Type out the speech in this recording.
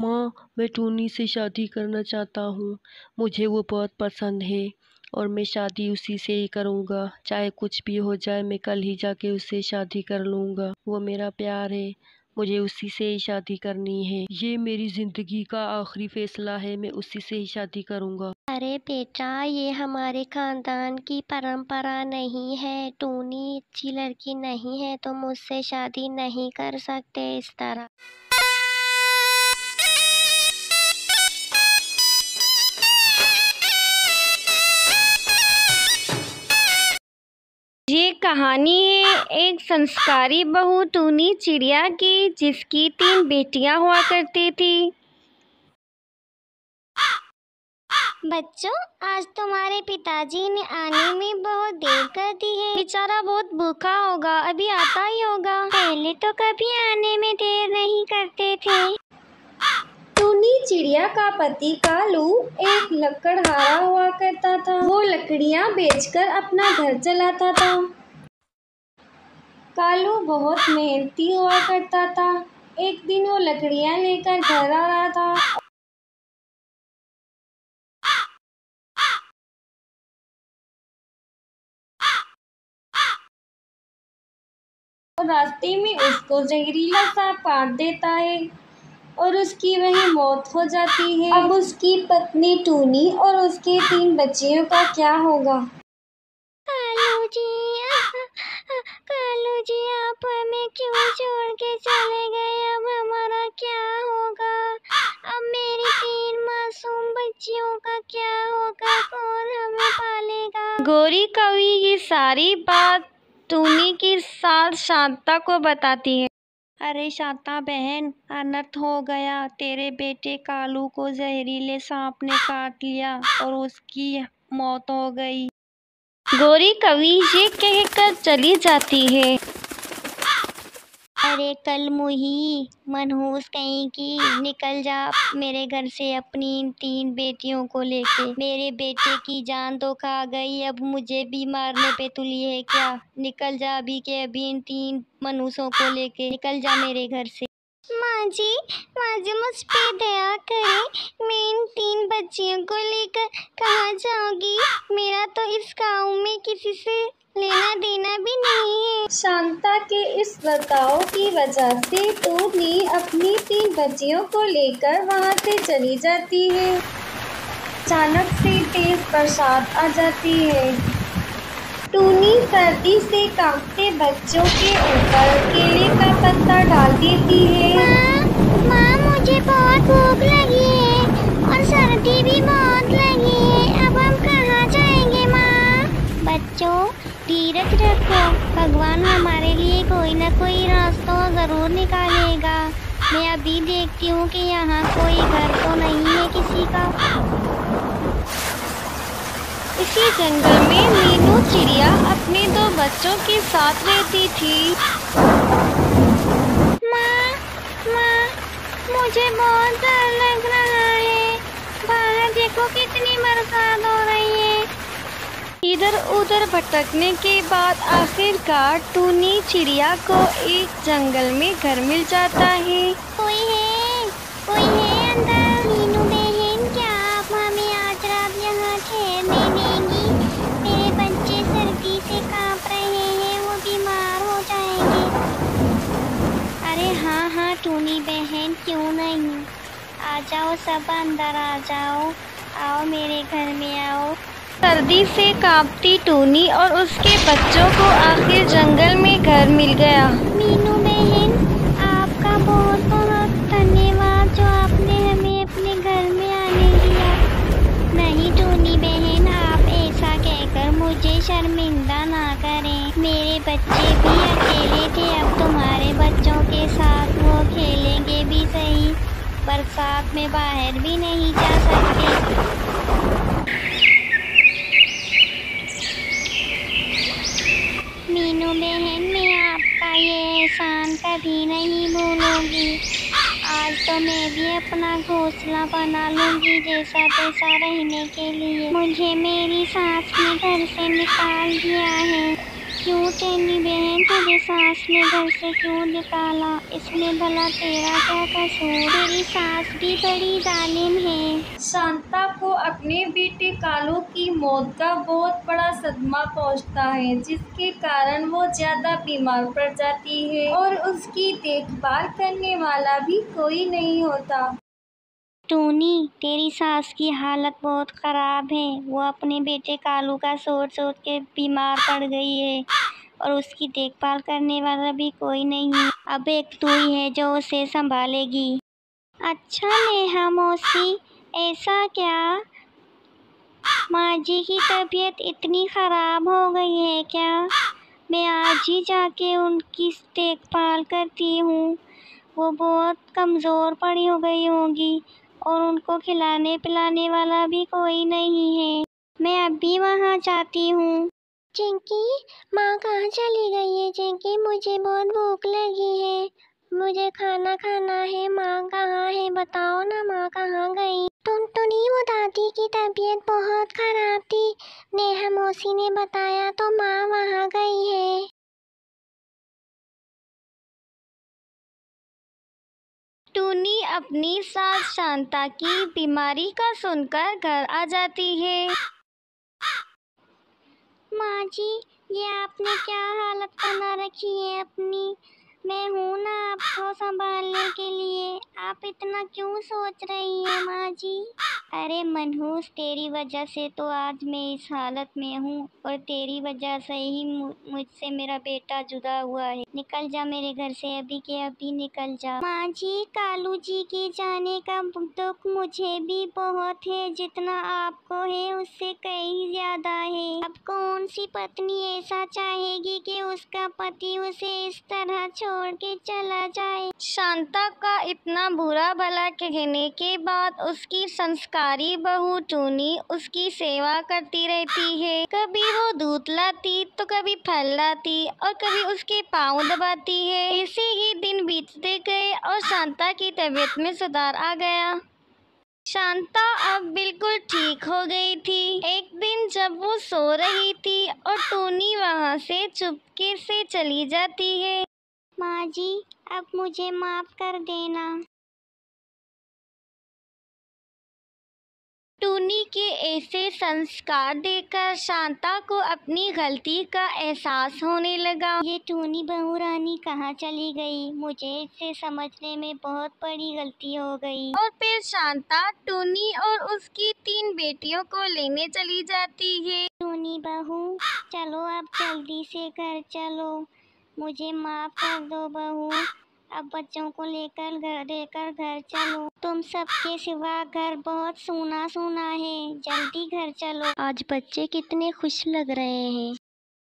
माँ, मैं टूनी से शादी करना चाहता हूँ। मुझे वो बहुत पसंद है और मैं शादी उसी से ही करूँगा। चाहे कुछ भी हो जाए, मैं कल ही जाके उससे शादी कर लूँगा। वो मेरा प्यार है, मुझे उसी से ही शादी करनी है। ये मेरी ज़िंदगी का आखिरी फैसला है, मैं उसी से ही शादी करूँगा। अरे बेटा, ये हमारे खानदान की परंपरा नहीं है। टूनी अच्छी लड़की नहीं है, तो मुझसे शादी नहीं कर सकते इस तरह। ये कहानी है एक संस्कारी बहू टूनी चिड़िया की, जिसकी 3 बेटियां हुआ करती थी। बच्चों, आज तुम्हारे पिताजी ने आने में बहुत देर कर दी है। बेचारा बहुत भूखा होगा, अभी आता ही होगा। पहले तो कभी आने में देर नहीं करते थे। टूनी चिड़िया का पति कालू एक लकड़हारा हुआ करता था। वो लकड़ियाँ बेचकर अपना घर चलाता था। कालू बहुत मेहनती हुआ करता था। एक दिन वो लकड़ियाँ लेकर घर आ रहा था और रास्ते में उसको जहरीला सांप काट देता है और उसकी वहीं मौत हो जाती है। अब उसकी पत्नी टूनी और उसके 3 बच्चियों का क्या होगा? कालू जी, आप हमें क्यों छोड़ के चले गए? अब हमारा क्या होगा? अब मेरी 3 मासूम बच्चियों का क्या होगा? कौन हमें पालेगा? गौरी कवि ये सारी बात टूनी की सास शांता को बताती है। अरे शांता बहन, अनर्थ हो गया। तेरे बेटे कालू को जहरीले सांप ने काट लिया और उसकी मौत हो गई। गौरी कवि ये कहकर चली जाती है। अरे कल मुही, मनहूस कहीं की, निकल जा मेरे घर से अपनी इन 3 बेटियों को लेके। मेरे बेटे की जान तो खा गई, अब मुझे भी मारने पे तुली है क्या? निकल जा अभी के अभी इन 3 मनहूसों को लेके, निकल जा मेरे घर से। माँ जी मुझ पे दया करें। मैं इन 3 बच्चियों को लेकर कहाँ जाऊंगी? मेरा तो इस गाँव में किसी से लेना देना भी नहीं है। शांता के इस बर्ताव की वजह से टूनी अपनी 3 बच्चियों को लेकर वहां से चली जाती है। अचानक से तेज बरसात आ जाती है। टूनी सर्दी से कांपते बच्चों के ऊपर केले का पत्ता डाल देती है। माँ, मुझे बहुत भूख लगी है और सर्दी भी बहुत लगी है। अब हम कहाँ जाएंगे माँ? बच्चों, धीरज रखो, भगवान हमारे लिए कोई ना कोई रास्ता जरूर निकालेगा। मैं अभी देखती हूँ कि यहाँ कोई घर तो नहीं है किसी का। इसी जंगल में मीनू चिड़िया अपने 2 बच्चों के साथ रहती थी। माँ, मुझे बहुत डर लग रहा है। बाहर देखो कितनी बरसात हो रही है। इधर उधर भटकने के बाद आखिरकार टूनी चिड़िया को एक जंगल में घर मिल जाता है। कोई है अंदर? मीनू बहन, क्या आप हमें आज रात यहाँ ठहरने देंगी? मेरे बच्चे सर्दी से कांप रहे हैं, वो बीमार हो जाएंगे। अरे हाँ टूनी बहन, क्यों नहीं। आ जाओ सब, अंदर आ जाओ। आओ मेरे घर में आओ। सर्दी से कांपती टूनी और उसके बच्चों को आखिर जंगल में घर मिल गया। मीनू बहन, आपका बहुत बहुत धन्यवाद जो आपने हमें अपने घर में आने दिया। नहीं टूनी बहन, आप ऐसा कहकर मुझे शर्मिंदा ना करें। मेरे बच्चे भी अकेले थे, अब तुम्हारे बच्चों के साथ वो खेलेंगे भी सही। बरसात में बाहर भी नहीं जा सकते। मीनू बहन, मैं आपका ये एहसान कभी नहीं भूलूंगी। आज तो मैं भी अपना घोंसला बना लूंगी जैसा तैसा रहने के लिए। मुझे मेरी सास ने घर से निकाल दिया है। क्यों टैनी बहन, तुझे सास ने घर से क्यों निकाला? इसमें भला तेरा क्या कसूर? तेरी सास भी बड़ी जालिम है। शांता को अपने बेटे कालू की मौत का बहुत बड़ा सदमा पहुंचता है, जिसके कारण वो ज्यादा बीमार पड़ जाती है और उसकी देखभाल करने वाला भी कोई नहीं होता। टूनी, तेरी सास की हालत बहुत खराब है। वो अपने बेटे कालू का सोच सोच के बीमार पड़ गई है और उसकी देखभाल करने वाला भी कोई नहीं है। अब एक तू ही है जो उसे संभालेगी। अच्छा नेहा मौसी, ऐसा क्या? माँ जी की तबीयत इतनी खराब हो गई है क्या? मैं आज ही जाके उनकी देखभाल करती हूँ। वो बहुत कमज़ोर पड़ी हो गई होंगी और उनको खिलाने पिलाने वाला भी कोई नहीं है। मैं अभी वहाँ जाती हूँ। चिंकी, माँ कहाँ चली गई है? चिंकी, मुझे बहुत भूख लगी है, मुझे खाना खाना है। माँ कहाँ है? बताओ ना, माँ कहाँ गई? तो नहीं, वो दादी की तबीयत बहुत खराब थी, नेहा मौसी ने बताया तो माँ वहाँ गई है। टूनी अपनी सास शांता की बीमारी का सुनकर घर आ जाती है। माँ जी, ये आपने क्या हालत बना रखी है अपनी? मैं हूँ ना आपको संभालने के लिए, आप इतना क्यों सोच रही हैं माँ जी? अरे मनहूस, तेरी वजह से तो आज मैं इस हालत में हूँ और तेरी वजह से ही मुझसे मेरा बेटा जुदा हुआ है। निकल जा मेरे घर से अभी के अभी, निकल जा। माँ जी, कालू जी के जाने का दुख मुझे भी बहुत है, जितना आपको है उससे कहीं ज्यादा है। अब कौन सी पत्नी ऐसा चाहेगी कि उसका पति उसे इस तरह छोड़ के चला जाए? शांता का इतना बुरा भला कहने के बाद उसकी संस्कारी बहू टूनी उसकी सेवा करती रहती है। कभी वो दूध लाती तो कभी फल लाती और कभी उसके पाँव दबाती है। ऐसे ही दिन बीतते गए और शांता की तबीयत में सुधार आ गया। शांता अब बिल्कुल ठीक हो गई थी। एक दिन जब वो सो रही थी और टूनी वहाँ से चुपके से चली जाती है। माँ जी, अब मुझे माफ कर देना। टूनी के ऐसे संस्कार देखकर शांता को अपनी गलती का एहसास होने लगा। ये टूनी बहू रानी कहाँ चली गई? मुझे इसे समझने में बहुत बड़ी गलती हो गई। और फिर शांता टूनी और उसकी 3 बेटियों को लेने चली जाती है। टूनी बहू, चलो अब जल्दी से घर चलो, मुझे माफ कर दो बहू। अब बच्चों को लेकर घर चलो। तुम सबके सिवा घर बहुत सूना सूना है, जल्दी घर चलो। आज बच्चे कितने खुश लग रहे हैं।